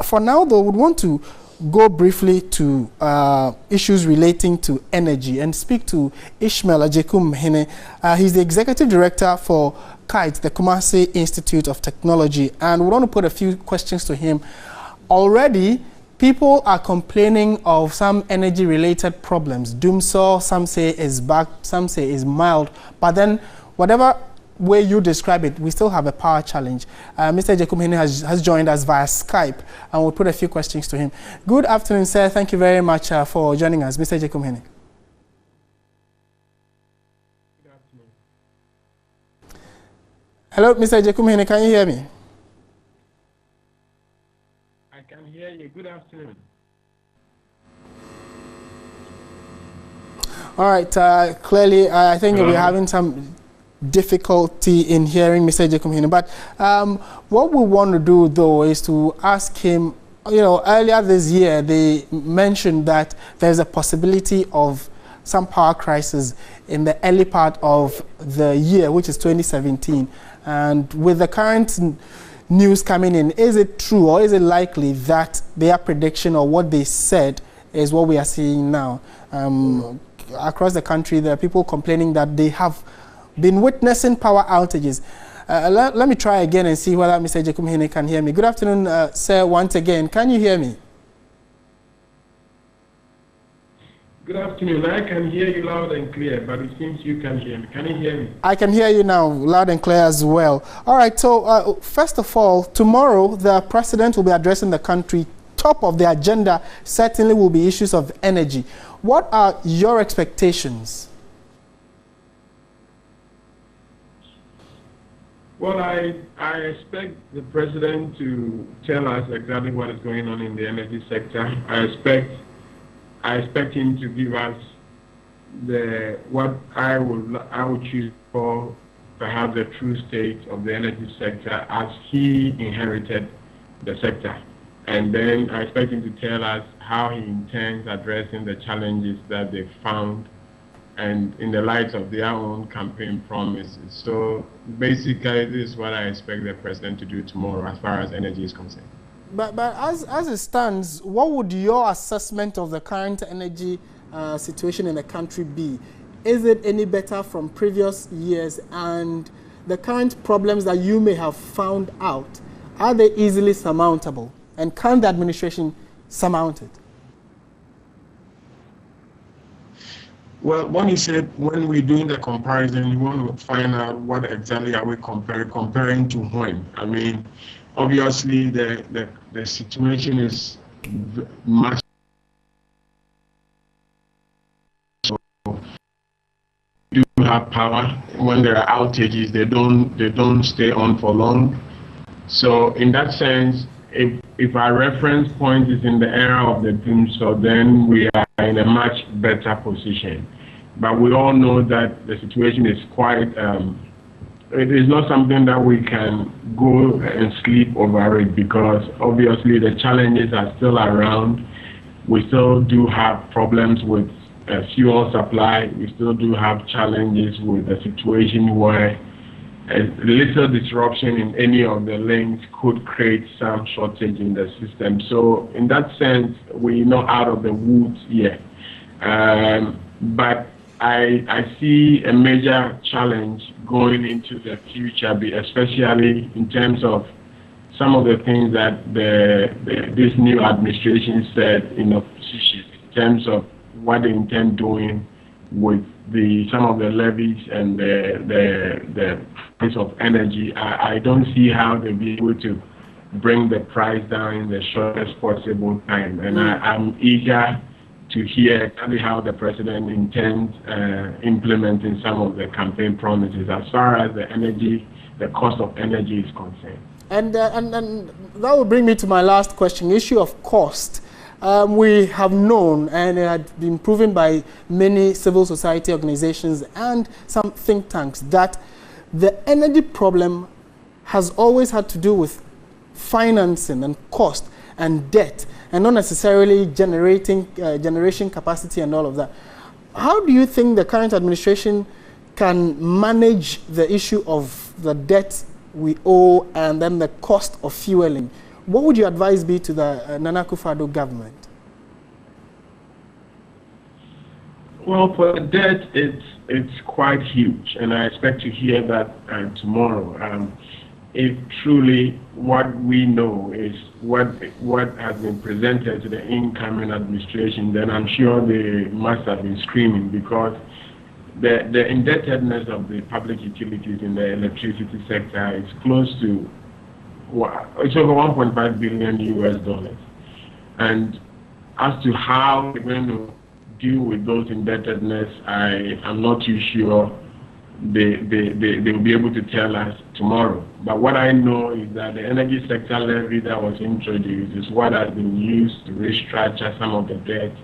For now, though, we want to go briefly to issues relating to energy and speak to Ishmael Ajekum-Hene. He's the Executive Director for KITE, the Kumasi Institute of Technology, and we want to put a few questions to him. Already, people are complaining of some energy-related problems. Doomsaw, some say is bad, some say is mild, but then whatever way you describe it, we still have a power challenge. Mr. Ajekum-Hene has joined us via Skype, and we'll put a few questions to him. Good afternoon, sir. Thank you very much for joining us, Mr. Ajekum-Hene. Good afternoon. Hello, Mr. Ajekum-Hene, can you hear me? I can hear you. Good afternoon. All right. Clearly, I think we're having some difficulty in hearing Mr. Ajekum-Hene, but what we want to do though is to ask him, earlier this year they mentioned that there's a possibility of some power crisis in the early part of the year, which is 2017, and with the current news coming in, is it true or is it likely that their prediction or what they said is what we are seeing now? Across the country, there are people complaining that they have been witnessing power outages. Let me try again and see whether Mr. Ajekum-Hene can hear me. Good afternoon, sir, once again. Can you hear me? Good afternoon. I can hear you loud and clear, but it seems you can hear me. Can you hear me? I can hear you now, loud and clear as well. All right, so first of all, tomorrow the president will be addressing the country. Top of the agenda certainly will be issues of energy. What are your expectations? Well, I expect the president to tell us exactly what is going on in the energy sector. I expect him to give us what I would choose for perhaps the true state of the energy sector as he inherited the sector. And then I expect him to tell us how he intends addressing the challenges that they found and in the light of their own campaign promises. So basically, this is what I expect the president to do tomorrow as far as energy is concerned. But as it stands, what would your assessment of the current energy situation in the country be? Is it any better from previous years? And the current problems that you may have found out, are they easily surmountable? And can the administration surmount it? Well, when you said when we're doing the comparison, you want to find out what exactly are we comparing to when. I mean, obviously the situation is much. So do have power. When there are outages, they don't stay on for long. So in that sense, if our reference point is in the era of the doomsaw, then we are in a much better position. But we all know that the situation is quite, it is not something that we can go and sleep over it, because obviously the challenges are still around. We still do have problems with fuel supply. We still do have challenges with the situation where a little disruption in any of the links could create some shortage in the system. So in that sense, we're not out of the woods yet. But I see a major challenge going into the future, especially in terms of some of the things that this new administration said in opposition, in terms of what they intend doing with some of the levies and the price of energy. I don't see how they'll be able to bring the price down in the shortest possible time. And I'm eager to hear exactly how the president intends implementing some of the campaign promises as far as the cost of energy is concerned. And that will bring me to my last question, issue of cost. We have known, and it had been proven by many civil society organizations and some think tanks, that the energy problem has always had to do with financing and cost and debt, and not necessarily generation capacity and all of that. How do you think the current administration can manage the issue of the debt we owe and then the cost of fueling? What would your advice be to the Nana Akufo-Addo government? Well, for the debt, it's quite huge, and I expect to hear that tomorrow. If truly what we know is what has been presented to the incoming administration, then I'm sure they must have been screaming, because the indebtedness of the public utilities in the electricity sector is close to, it's over 1.5 billion US dollars. And as to how they're going to deal with those indebtedness, I'm not too sure they will be able to tell us tomorrow. But what I know is that the energy sector levy that was introduced is what has been used to restructure some of the debt.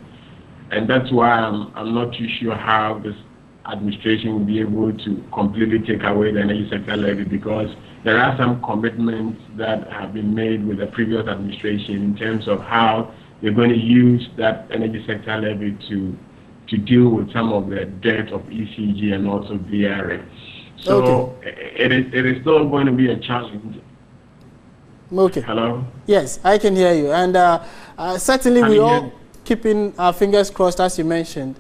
And that's why I'm not too sure how this administration will be able to completely take away the energy sector levy, because there are some commitments that have been made with the previous administration in terms of how they're going to use that energy sector levy to deal with some of the debt of ECG and also VRA. So it is still going to be a challenge. Okay. Hello? Yes, I can hear you. And certainly we all keeping our fingers crossed, as you mentioned.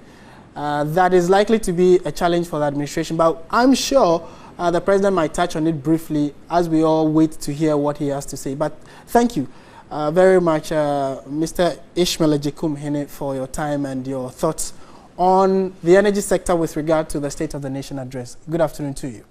That is likely to be a challenge for the administration. But I'm sure the president might touch on it briefly as we all wait to hear what he has to say. But thank you very much, Mr. Ishmael Agyekum-Hene, for your time and your thoughts on the energy sector with regard to the State of the Nation address. Good afternoon to you.